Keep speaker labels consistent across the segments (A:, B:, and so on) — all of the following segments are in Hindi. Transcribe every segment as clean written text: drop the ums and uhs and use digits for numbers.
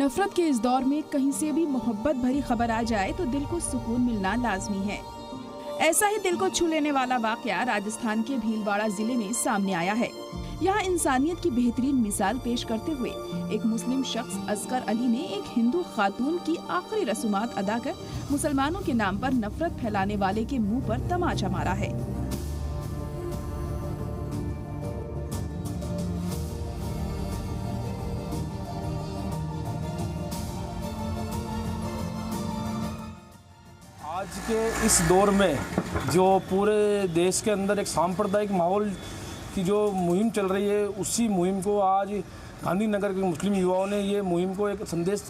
A: नफरत के इस दौर में कहीं से भी मोहब्बत भरी खबर आ जाए तो दिल को सुकून मिलना लाजमी है। ऐसा ही दिल को छू लेने वाला वाकया राजस्थान के भीलवाड़ा जिले में सामने आया है। यहाँ इंसानियत की बेहतरीन मिसाल पेश करते हुए एक मुस्लिम शख्स असगर अली ने एक हिंदू खातून की आखिरी रसूमात अदा कर मुसलमानों के नाम पर नफरत फैलाने वाले के मुंह पर तमाचा मारा है।
B: आज के इस दौर में जो पूरे देश के अंदर एक सांप्रदायिक माहौल की जो मुहिम चल रही है, उसी मुहिम को आज गांधीनगर के मुस्लिम युवाओं ने ये मुहिम को एक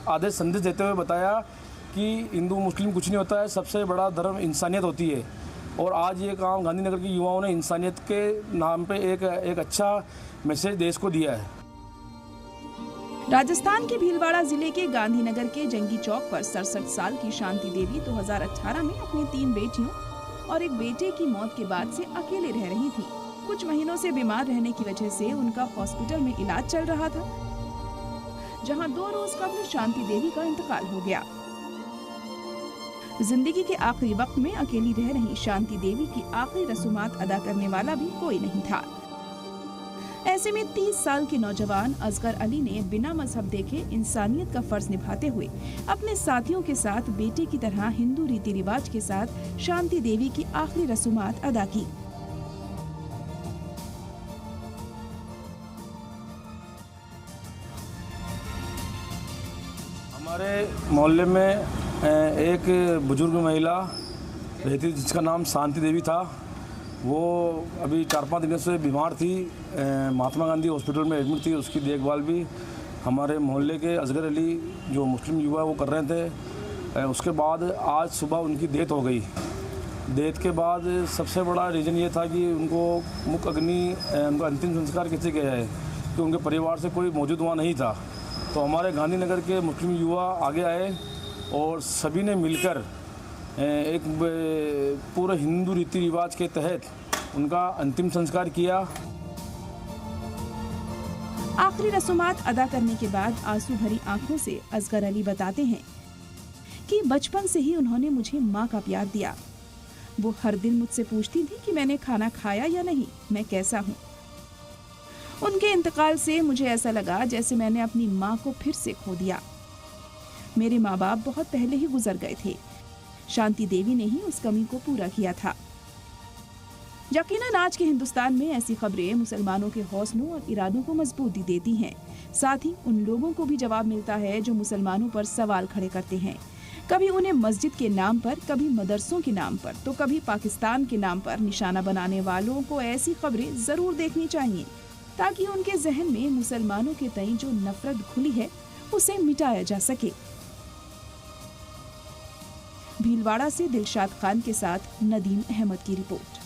B: आदेश संदेश देते हुए बताया कि हिंदू मुस्लिम कुछ नहीं होता है, सबसे बड़ा धर्म इंसानियत होती है। और आज ये काम गांधीनगर के युवाओं ने इंसानियत के नाम पे एक अच्छा मैसेज देश को दिया है।
A: राजस्थान के भीलवाड़ा जिले के गांधीनगर के जंगी चौक पर 67 साल की शांति देवी 2018 में अपनी 3 बेटियों और एक बेटे की मौत के बाद से अकेले रह रही थी। कुछ महीनों से बीमार रहने की वजह से उनका हॉस्पिटल में इलाज चल रहा था, जहां 2 रोज कबल शांति देवी का इंतकाल हो गया। जिंदगी के आखिरी वक्त में अकेली रह रही शांति देवी की आखिरी रसूमात अदा करने वाला भी कोई नहीं था। ऐसे में 30 साल के नौजवान असगर अली ने बिना मजहब देखे इंसानियत का फर्ज निभाते हुए अपने साथियों के साथ बेटे की तरह हिंदू रीति रिवाज के साथ शांति देवी की आखिरी रसूमात अदा की।
B: हमारे मोहल्ले में एक बुजुर्ग महिला रहती थी जिसका नाम शांति देवी था। वो अभी 4-5 दिनों से बीमार थी, महात्मा गांधी हॉस्पिटल में एडमिट थी। उसकी देखभाल भी हमारे मोहल्ले के असगर अली जो मुस्लिम युवा वो कर रहे थे। उसके बाद आज सुबह उनकी डेथ हो गई। डेथ के बाद सबसे बड़ा रीज़न ये था कि उनको मुख्य अग्नि उनका अंतिम संस्कार कैसे किया जाए, कि उनके परिवार से कोई मौजूद वहाँ नहीं था। तो हमारे गांधीनगर के मुस्लिम युवा आगे आए और सभी ने मिलकर एक पूरे हिंदू रीति रिवाज के तहत उनका अंतिम संस्कार किया।
A: आखिरी रसूमात अदा करने के बाद आंसू भरी आंखों से असगर अली बताते हैं कि बचपन से ही उन्होंने मुझे माँ का प्यार दिया। वो हर दिन मुझसे पूछती थी कि मैंने खाना खाया या नहीं, मैं कैसा हूँ। उनके इंतकाल से मुझे ऐसा लगा जैसे मैंने अपनी माँ को फिर से खो दिया। मेरे माँ बाप बहुत पहले ही गुजर गए थे, शांति देवी ने ही उस कमी को पूरा किया था। यकीनन आज के हिंदुस्तान में ऐसी खबरें मुसलमानों के हौसलों और इरादों को मजबूती देती हैं। साथ ही उन लोगों को भी जवाब मिलता है जो मुसलमानों पर सवाल खड़े करते हैं। कभी उन्हें मस्जिद के नाम पर, कभी मदरसों के नाम पर, तो कभी पाकिस्तान के नाम पर निशाना बनाने वालों को ऐसी खबरें जरूर देखनी चाहिए, ताकि उनके जहन में मुसलमानों के तई जो नफरत घुली है उसे मिटाया जा सके। भीलवाड़ा से दिलशाद खान के साथ नदीम अहमद की रिपोर्ट।